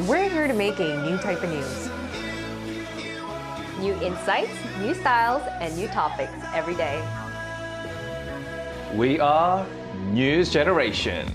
We're here to make a new type of news. New insights, new styles, and new topics every day. We are News Generation.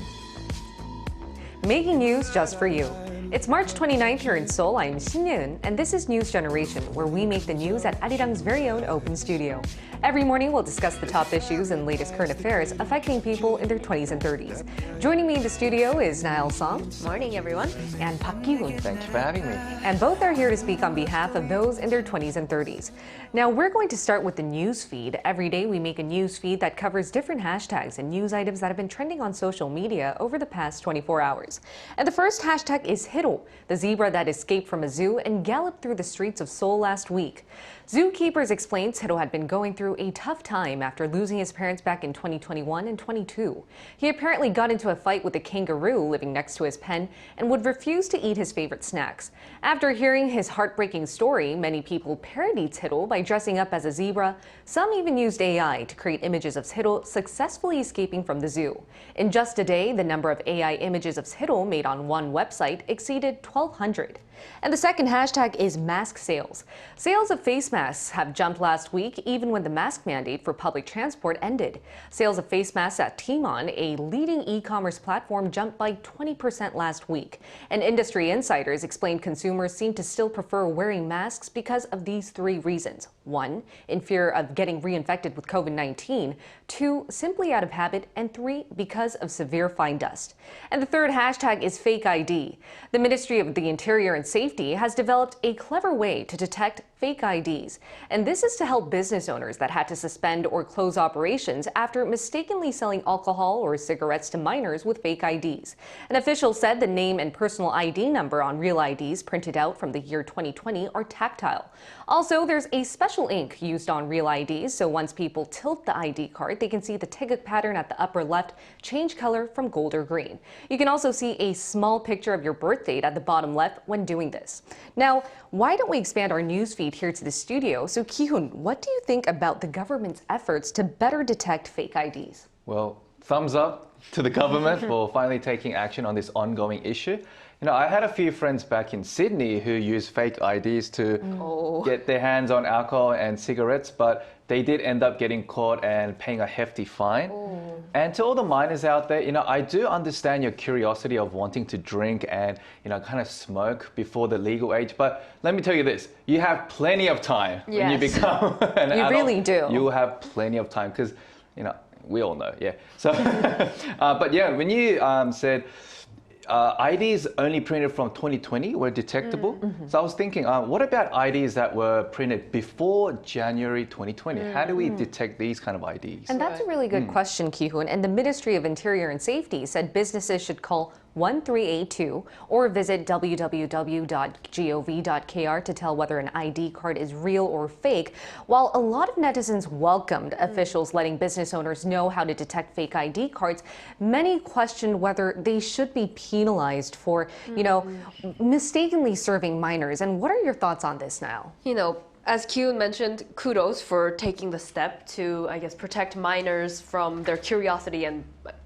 Making news just for you. It's March 29th here in Seoul. I'm Danggeun, and this is News Generation, where we make the news at Arirang's very own open studio. Every morning, we'll discuss the top issues and latest current affairs affecting people in their 20s and 30s. Joining me in the studio is Nail Song. Morning, everyone. And Park Ki-hoon. Thank you for having me. And both are here to speak on behalf of those in their 20s and 30s. Now, we're going to start with the news feed. Every day, we make a news feed that covers different hashtags and news items that have been trending on social media over the past 24 hours. And the first hashtag is Hiro, the zebra that escaped from a zoo and galloped through the streets of Seoul last week. Zookeepers explained Hiro had been going through a tough time after losing his parents back in 2021 and 22. He apparently got into a fight with a kangaroo living next to his pen and would refuse to eat his favorite snacks. After hearing his heartbreaking story, many people parodied Hiro by dressing up as a zebra. Some even used AI to create images of Hiro successfully escaping from the zoo. In just a day, the number of AI images of Hiro made on one website exceeded 1,200. And the second hashtag is mask sales. Sales of face masks have jumped last week, even when the mask mandate for public transport ended. Sales of face masks at Tmall, a leading e-commerce platform, jumped by 20% last week. And industry insiders explained consumers seem to still prefer wearing masks because of these three reasons. 1, in fear of getting reinfected with COVID-19. 2, simply out of habit. And 3, because of severe fine dust. And the third hashtag is fake ID. The Ministry of the Interior and Safety has developed a clever way to detect fake IDs. And this is to help business owners that had to suspend or close operations after mistakenly selling alcohol or cigarettes to minors with fake IDs. An official said the name and personal ID number on real IDs printed out from the year 2020 are tactile. Also, there's a special ink used on real IDs, so once people tilt the ID card, they can see the tiguk pattern at the upper left change color from gold or green. You can also see a small picture of your birth date at the bottom left when doing this. Now, why don't we expand our news feed here to the studio? So Ki-hoon, what do you think about the government's efforts to better detect fake IDs? Well, thumbs up to the government for finally taking action on this ongoing issue. You know, I had a few friends back in Sydney who used fake IDs to get their hands on alcohol and cigarettes, but they did end up getting caught and paying a hefty fine. And to all the minors out there, you know, I do understand your curiosity of wanting to drink and, you know, kind of smoke before the legal age. But let me tell you this, you have plenty of time when you become an adult. You really do. You will have plenty of time because, you know, we all know, yeah. So, but yeah, when you said, IDs only printed from 2020 were detectable. So I was thinking, what about IDs that were printed before January 2020? How do we detect these kind of IDs? And that's a really good question, Ki-hoon. And the Ministry of Interior and Safety said businesses should call 1382 or visit www.gov.kr to tell whether an ID card is real or fake. While a lot of netizens welcomed officials letting business owners know how to detect fake ID cards, many questioned whether they should be penalized for, you know, mistakenly serving minors. And what are your thoughts on this now? You know, as Kyun mentioned, kudos for taking the step to, I guess, protect minors from their curiosity and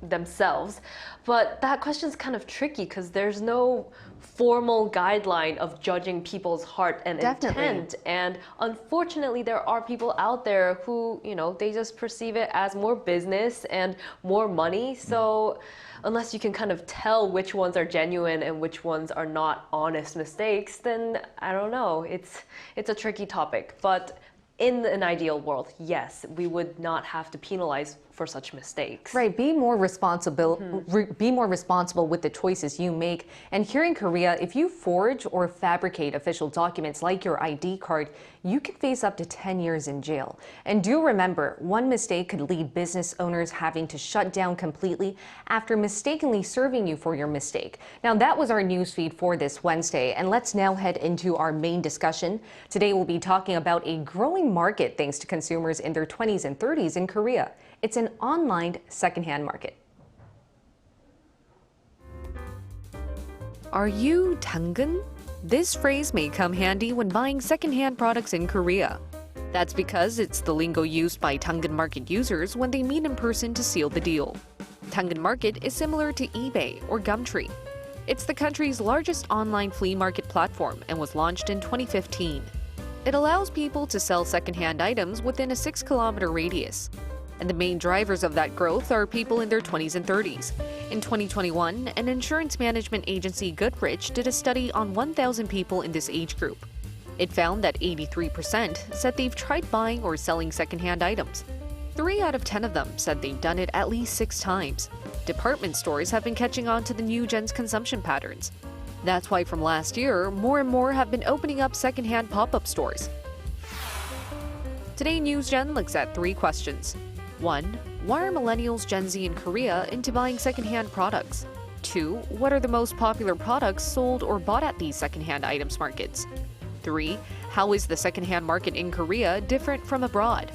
themselves. But that question is kind of tricky because there's no formal guideline of judging people's heart and intent. And unfortunately, there are people out there who, you know, they just perceive it as more business and more money. So unless you can kind of tell which ones are genuine and which ones are not honest mistakes, then I don't know. It's a tricky topic. But in an ideal world, yes, we would not have to penalize for such mistakes. Right, be more responsible with the choices you make. And here in Korea, if you forge or fabricate official documents like your ID card, you can face up to 10 years in jail. And do remember, one mistake could lead business owners having to shut down completely after mistakenly serving you for your mistake. Now, that was our news feed for this Wednesday, and let's now head into our main discussion. Today, we'll be talking about a growing market thanks to consumers in their 20s and 30s in Korea. It's an online secondhand market. Are you danggeun? This phrase may come handy when buying secondhand products in Korea. That's because it's the lingo used by Danggeun Market users when they meet in person to seal the deal. Danggeun Market is similar to eBay or Gumtree. It's the country's largest online flea market platform and was launched in 2015. It allows people to sell secondhand items within a 6-kilometer radius. And the main drivers of that growth are people in their 20s and 30s. In 2021, an insurance management agency, Goodrich, did a study on 1,000 people in this age group. It found that 83% said they've tried buying or selling secondhand items. 3 out of 10 of them said they've done it at least 6 times. Department stores have been catching on to the new gen's consumption patterns. That's why from last year, more and more have been opening up secondhand pop-up stores. Today, News Gen looks at 3 questions. 1. Why are millennials, Gen Z, and Korea into buying secondhand products? 2. What are the most popular products sold or bought at these secondhand items markets? 3. How is the secondhand market in Korea different from abroad?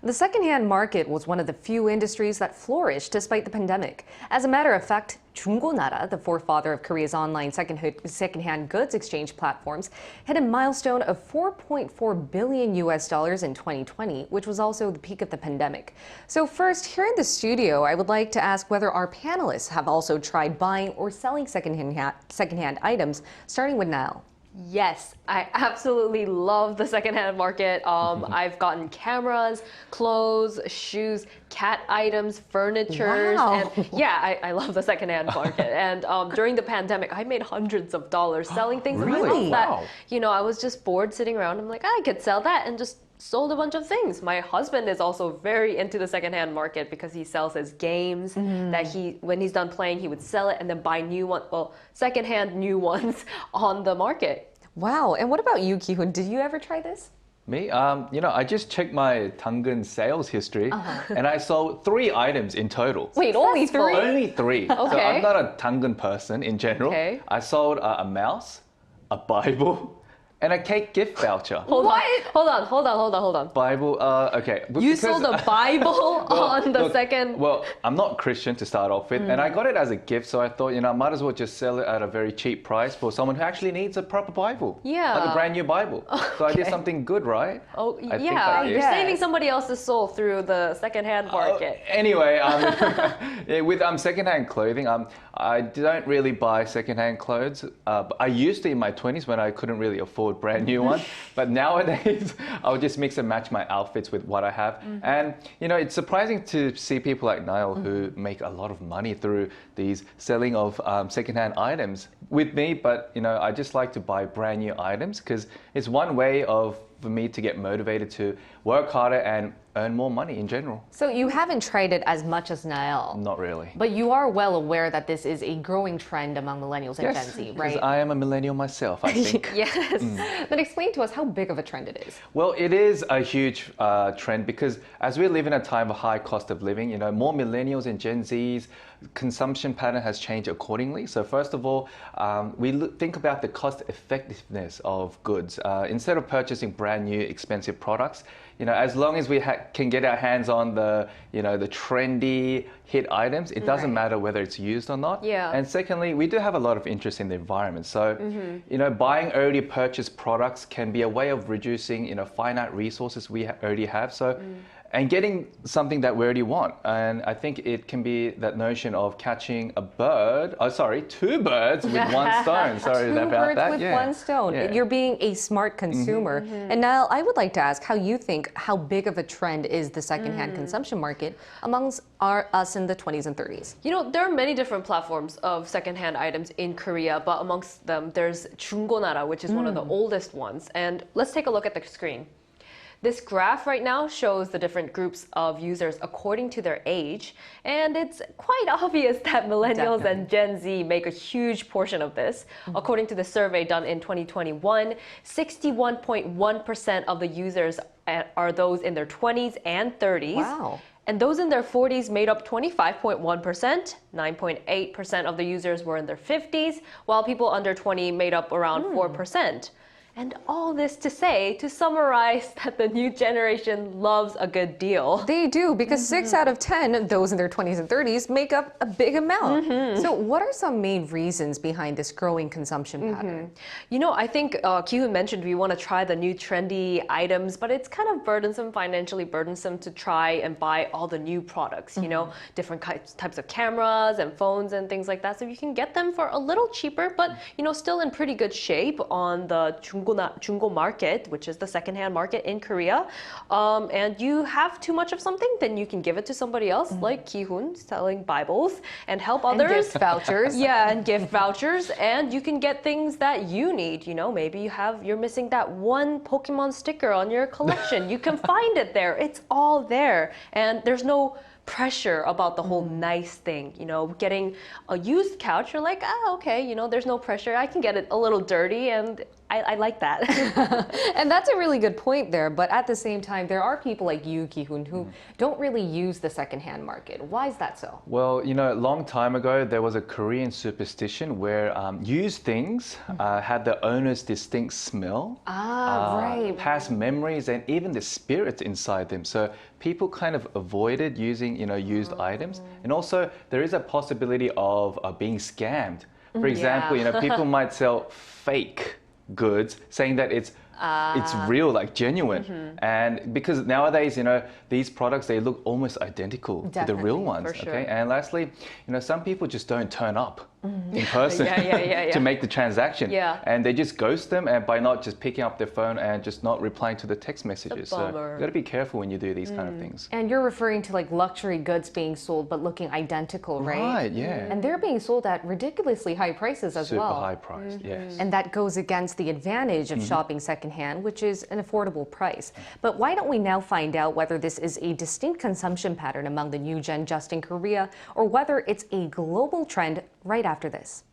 The secondhand market was one of the few industries that flourished despite the pandemic. As a matter of fact, 중고나라, the forefather of Korea's online secondhand goods exchange platforms, hit a milestone of $4.4 billion in 2020, which was also the peak of the pandemic. So first, here in the studio, I would like to ask whether our panelists have also tried buying or selling secondhand items, starting with Niall. Yes, I absolutely love the secondhand market. I've gotten cameras, clothes, shoes, cat items, furniture. Wow. And yeah, I love the secondhand market. And during the pandemic, I made hundreds of dollars selling things Really? that, Wow. I was just bored sitting around. I'm like, I could sell that, and just sold a bunch of things. My husband is also very into the secondhand market because he sells his games that when he's done playing, he would sell it and then buy secondhand new ones on the market. Wow, and what about you, Ki-hoon? Did you ever try this? Me? I just checked my danggeun sales history and I sold 3 items in total. Wait, only 3? Only 3. So Okay. I'm not a danggeun person in general. Okay. I sold a mouse, a Bible, and a cake gift voucher. Hold on. Bible, okay. You Because- sold a Bible on the Look, second. Well, I'm not Christian to start off with, and I got it as a gift, so I thought, I might as well just sell it at a very cheap price for someone who actually needs a proper Bible. Yeah. Like a brand new Bible. So I did Okay. something good, right? Oh, I think yeah. I did. You're Yes. saving somebody else's soul through the secondhand market. Anyway, yeah, with secondhand clothing, I don't really buy secondhand clothes. But I used to in my 20s when I couldn't really afford brand new ones. But nowadays, I'll just mix and match my outfits with what I have. And, it's surprising to see people like Niall who make a lot of money through these selling of secondhand items with me. But, I just like to buy brand new items because it's one way for me to get motivated to work harder and earn more money in general. So you haven't tried it as much as Niall. Not really. But you are well aware that this is a growing trend among millennials and Gen Z, because right? I am a millennial myself, I think. Yes. But explain to us how big of a trend it is. Well, it is a huge trend because as we live in a time of high cost of living, more millennials and Gen Zs, consumption pattern has changed accordingly. So first of all, we think about the cost effectiveness of goods. Instead of purchasing brand new expensive products, as long as we can get our hands on the trendy hit items, it doesn't matter whether it's used or not. Yeah. And secondly, we do have a lot of interest in the environment. So, buying already purchased products can be a way of reducing, finite resources we already have. So, and getting something that we already want. And I think it can be that notion of catching two birds with one stone. Sorry Two about birds that. with Yeah. one stone. Yeah. You're being a smart consumer. And Niall, I would like to ask how you think how big of a trend is the secondhand consumption market amongst us in the 20s and 30s? There are many different platforms of secondhand items in Korea, but amongst them, there's 중고나라, which is one of the oldest ones. And let's take a look at the screen. This graph right now shows the different groups of users according to their age, and it's quite obvious that millennials and Gen Z make a huge portion of this. According to the survey done in 2021, 61.1% of the users are those in their 20s and 30s. Wow. And those in their 40s made up 25.1%, 9.8% of the users were in their 50s, while people under 20 made up around 4%. And all this to say, to summarize, that the new generation loves a good deal. They do, because 6 out of 10, those in their 20s and 30s, make up a big amount. So what are some main reasons behind this growing consumption pattern? You know, I think Ki-hoon mentioned we want to try the new trendy items, but it's kind of burdensome, financially burdensome to try and buy all the new products, you know, different types of cameras and phones and things like that. So you can get them for a little cheaper, but, you know, still in pretty good shape on the 중고 market, which is the secondhand market in Korea. And you have too much of something, then you can give it to somebody else, like Ki-hoon selling Bibles, and help others. And gift vouchers. Yeah, and gift vouchers. And you can get things that you need. You know, maybe you're missing that one Pokemon sticker on your collection. You can find it there. It's all there. And there's no pressure about the whole nice thing, you know, getting a used couch, you're like, okay, you know, there's no pressure. I can get it a little dirty, and I like that. And that's a really good point there. But at the same time, there are people like you, Ki-hoon, who don't really use the secondhand market. Why is that so? Well, you know, a long time ago, there was a Korean superstition where used things had the owner's distinct smell, past memories, and even the spirits inside them. So people kind of avoided using, you know, used items. And also, there is a possibility of being scammed. For example, you know, people might sell fake goods saying that it's real, like genuine. And because nowadays, you know, these products, they look almost identical to the real ones. For sure. Okay. And lastly, you know, some people just don't turn up in person to make the transaction. Yeah. And they just ghost them, and by not just picking up their phone and just not replying to the text messages. So you got to be careful when you do these kind of things. And you're referring to like luxury goods being sold but looking identical, right? Right, yeah. And they're being sold at ridiculously high prices as well. Super high priced, yes. And that goes against the advantage of shopping secondhand, which is an affordable price. But why don't we now find out whether this is a distinct consumption pattern among the new gen just in Korea, or whether it's a global trend right after this.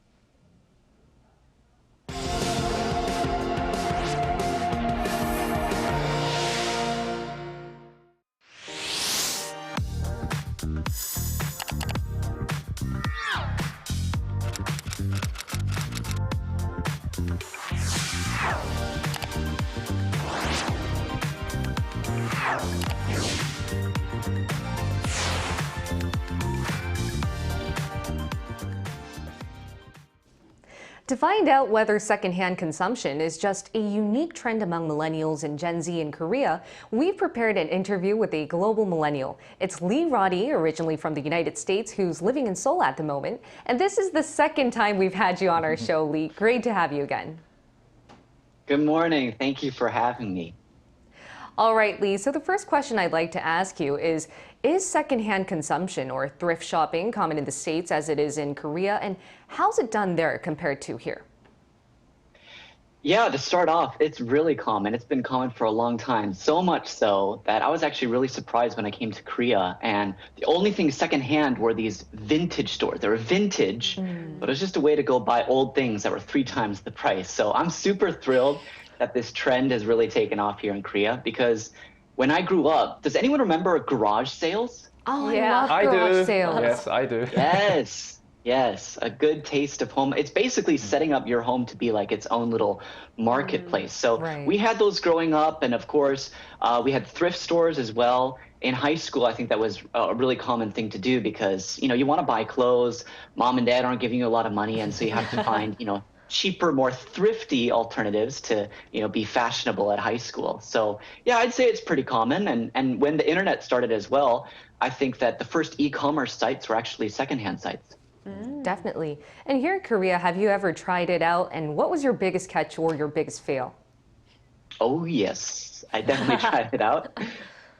To find out whether secondhand consumption is just a unique trend among millennials and Gen Z in Korea, we've prepared an interview with a global millennial. It's Lee Roddy, originally from the United States, who's living in Seoul at the moment. And this is the second time we've had you on our show, Lee. Great to have you again. Good morning. Thank you for having me. All right, Lee. So the first question I'd like to ask you is secondhand consumption or thrift shopping common in the States as it is in Korea? And how's it done there compared to here? Yeah, to start off, it's really common. It's been common for a long time, so much so that I was actually really surprised when I came to Korea. And the only thing secondhand were these vintage stores. They were vintage, but it was just a way to go buy old things that were 3 times the price. So I'm super thrilled that this trend has really taken off here in Korea, because when I grew up, does anyone remember garage sales? Oh, Yeah. I love garage sales. Yes, I do. Yes, a good taste of home. It's basically setting up your home to be like its own little marketplace. So Right. we had those growing up, and of course, we had thrift stores as well. In high school, I think that was a really common thing to do because, you know, you want to buy clothes, mom and dad aren't giving you a lot of money, and so you have to find, you know, cheaper, more thrifty alternatives to, you know, be fashionable at high school. So yeah, I'd say it's pretty common. And when the internet started as well, I think that the first e-commerce sites were actually secondhand sites. Definitely. And here in Korea, have you ever tried it out? And what was your biggest catch or your biggest fail? Oh yes, I definitely tried it out.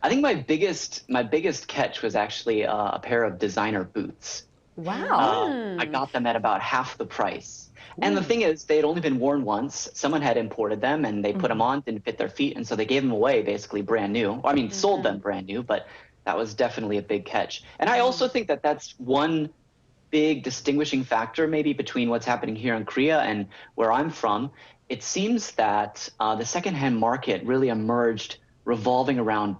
I think my biggest catch was actually a pair of designer boots. Wow. I got them at about half the price. And the thing is, they had only been worn once. Someone had imported them and they put them on, didn't fit their feet. And so they gave them away basically brand new. Or, I mean, sold them brand new, but that was definitely a big catch. And I also think that that's one big distinguishing factor maybe between what's happening here in Korea and where I'm from. It seems that the secondhand market really emerged revolving around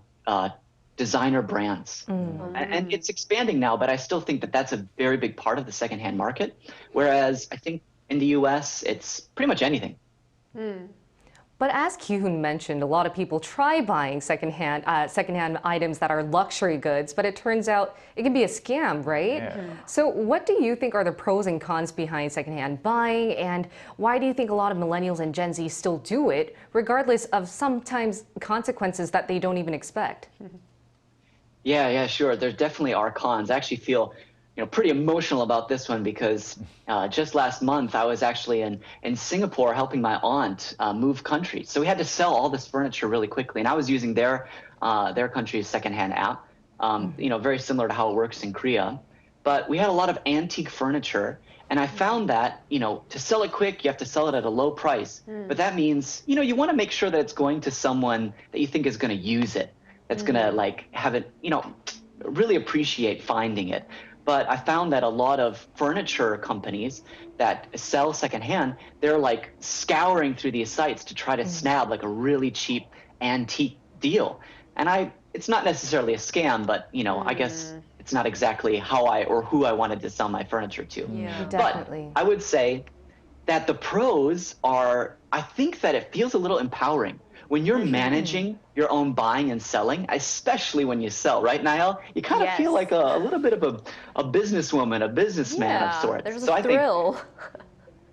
designer brands. And it's expanding now, but I still think that that's a very big part of the secondhand market. Whereas I think in the US, it's pretty much anything. But as Kyuhun mentioned, a lot of people try buying secondhand items that are luxury goods, but it turns out it can be a scam, right? Yeah. So what do you think are the pros and cons behind secondhand buying, and why do you think a lot of millennials and Gen Z still do it, regardless of sometimes consequences that they don't even expect? Yeah, sure. There definitely are cons. I actually feel pretty emotional about this one because just last month I was actually in Singapore helping my aunt move countries. So we had to sell all this furniture really quickly, and I was using their country's secondhand app. Very similar to how it works in Korea. But we had a lot of antique furniture, and I found that to sell it quick, you have to sell it at a low price. But that means you want to make sure that it's going to someone that you think is going to use it, that's going to have it really appreciate finding it. But I found that a lot of furniture companies that sell secondhand, they're scouring through these sites to try to snag a really cheap antique deal. And it's not necessarily a scam, but I guess it's not exactly how or who I wanted to sell my furniture to. Yeah. Definitely. But I would say that the pros are, I think that it feels a little empowering. When you're managing your own buying and selling, especially when you sell, right, Niall? You kind of feel like a little bit of a businesswoman, a businessman of sorts. There's so a thrill.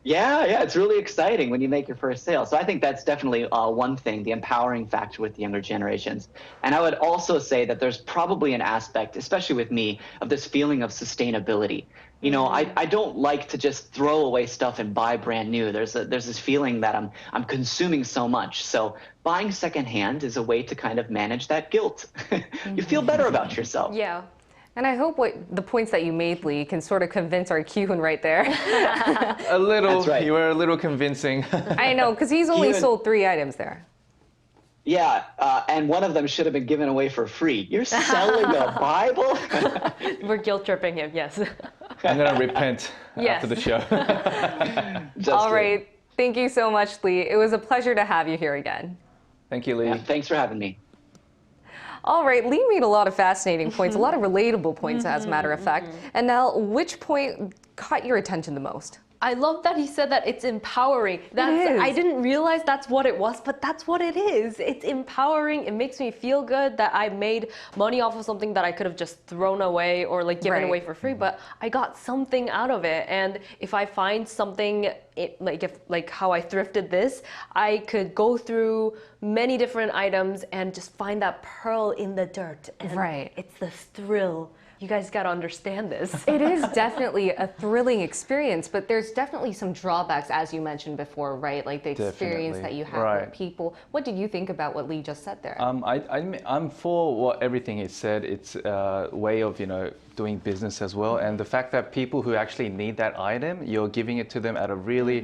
Yeah, it's really exciting when you make your first sale. So I think that's definitely one thing, the empowering factor with the younger generations. And I would also say that there's probably an aspect, especially with me, of this feeling of sustainability. I don't like to just throw away stuff and buy brand new. There's this feeling that I'm consuming so much. So buying secondhand is a way to kind of manage that guilt. You feel better about yourself. Yeah. And I hope the points that you made, Lee, can sort of convince our Kyuhun right there. A little. That's right. You were a little convincing. I know, because he's only sold 3 items there. Yeah, and one of them should have been given away for free. You're selling a Bible? We're guilt tripping him, yes. I'm going to repent after the show. All right. Thank you so much, Lee. It was a pleasure to have you here again. Thank you, Lee. Yeah, thanks for having me. All right, Lee made a lot of fascinating points, a lot of relatable points, as a matter of fact. And now, which point caught your attention the most? I love that he said that it's empowering. I didn't realize that's what it was, but that's what it is. It's empowering. It makes me feel good that I made money off of something that I could have just thrown away or given away for free, but I got something out of it. And if I find something like how I thrifted this, I could go through many different items and just find that pearl in the dirt. And it's this thrill. You guys got to understand this. It is definitely a thrilling experience, but there's definitely some drawbacks, as you mentioned before, right? Like the experience that you have with people. What did you think about what Lee just said there? I'm for everything he said. It's a way of, doing business as well. And the fact that people who actually need that item, you're giving it to them at a really,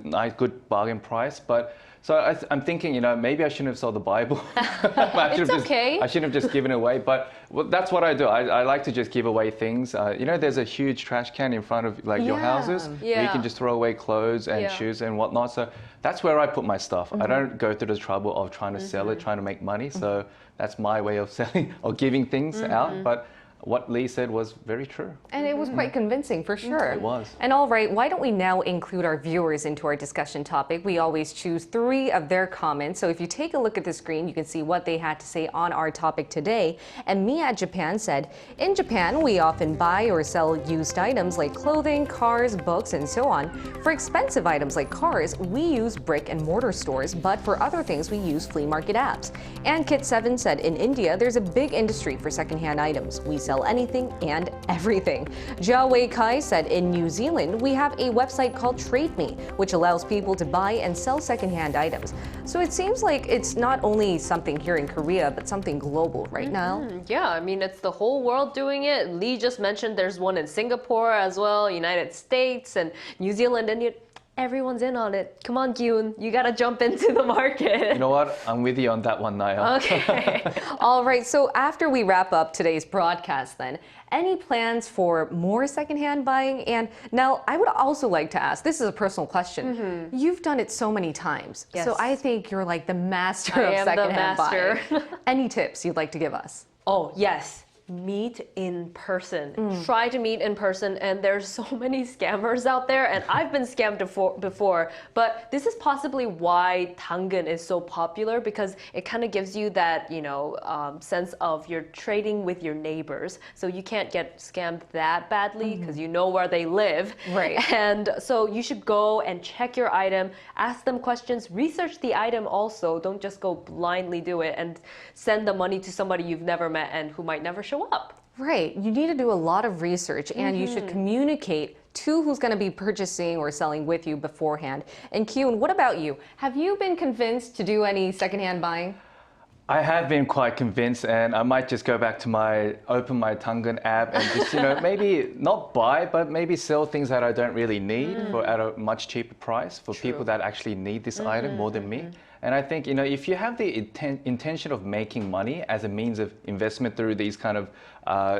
nice, good bargain price. But so I'm thinking, maybe I shouldn't have sold the Bible. It's okay. I shouldn't have just given it away. But that's what I do. I like to just give away things. There's a huge trash can in front of your houses where you can just throw away clothes and shoes and whatnot. So that's where I put my stuff. I don't go through the trouble of trying to sell it, trying to make money. So that's my way of selling or giving things out. But what Lee said was very true. And it was quite convincing, for sure. It was. And all right, why don't we now include our viewers into our discussion topic? We always choose 3 of their comments. So if you take a look at the screen, you can see what they had to say on our topic today. And Mia at Japan said, in Japan, we often buy or sell used items like clothing, cars, books, and so on. For expensive items like cars, we use brick and mortar stores, but for other things, we use flea market apps. And Kit7 said, in India, there's a big industry for secondhand items. We sell anything and everything. Jia Wei Kai said, in New Zealand, we have a website called Trade Me, which allows people to buy and sell secondhand items. So it seems like it's not only something here in Korea, but something global right now. Yeah, I mean, it's the whole world doing it. Lee just mentioned there's one in Singapore as well, United States and New Zealand, and everyone's in on it. Come on, Gyun, you gotta jump into the market. You know what? I'm with you on that one, Niall. Okay. All right, so after we wrap up today's broadcast then, any plans for more secondhand buying? And now I would also like to ask, this is a personal question. You've done it so many times. Yes. So I think you're like the master I of am the secondhand master. buying. Any tips you'd like to give us? Oh, yes. meet in person. Try to meet in person, and there's so many scammers out there, and I've been scammed before, but this is possibly why 당근 is so popular, because it kind of gives you that, sense of you're trading with your neighbors, so you can't get scammed that badly because you know where they live. Right. And so you should go and check your item, ask them questions, research the item also. Don't just go blindly do it and send the money to somebody you've never met and who might never show up. Right. You need to do a lot of research, and you should communicate to who's going to be purchasing or selling with you beforehand. And Kyun, what about you? Have you been convinced to do any secondhand buying? I have been quite convinced, and I might just go back to open my 당근 app and just, maybe not buy, but maybe sell things that I don't really need at a much cheaper price for people that actually need this item more than me. And I think, if you have the intention of making money as a means of investment through these kind of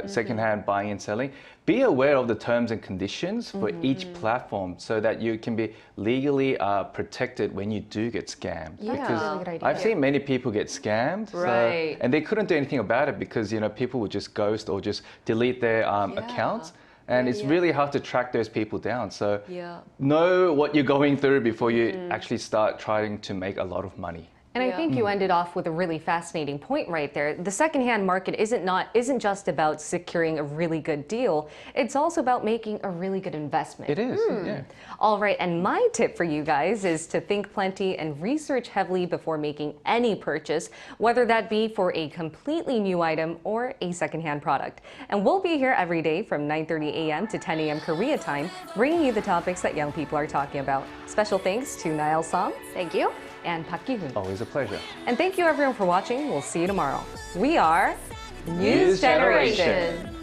secondhand buying and selling, be aware of the terms and conditions for each platform so that you can be legally protected when you do get scammed. Yeah. Because That's a good idea. I've seen many people get scammed, Right. and they couldn't do anything about it because people would just ghost or just delete their accounts. And it's really hard to track those people down. So know what you're going through before you actually start trying to make a lot of money. And I think you ended off with a really fascinating point right there. The secondhand market isn't just about securing a really good deal. It's also about making a really good investment. It is, yeah. All right, and my tip for you guys is to think plenty and research heavily before making any purchase, whether that be for a completely new item or a secondhand product. And we'll be here every day from 9:30 a.m. to 10 a.m. Korea time, bringing you the topics that young people are talking about. Special thanks to Niall Song. Thank you. And Park Ki-hoon. Always a pleasure. And thank you everyone for watching. We'll see you tomorrow. We are News Generation.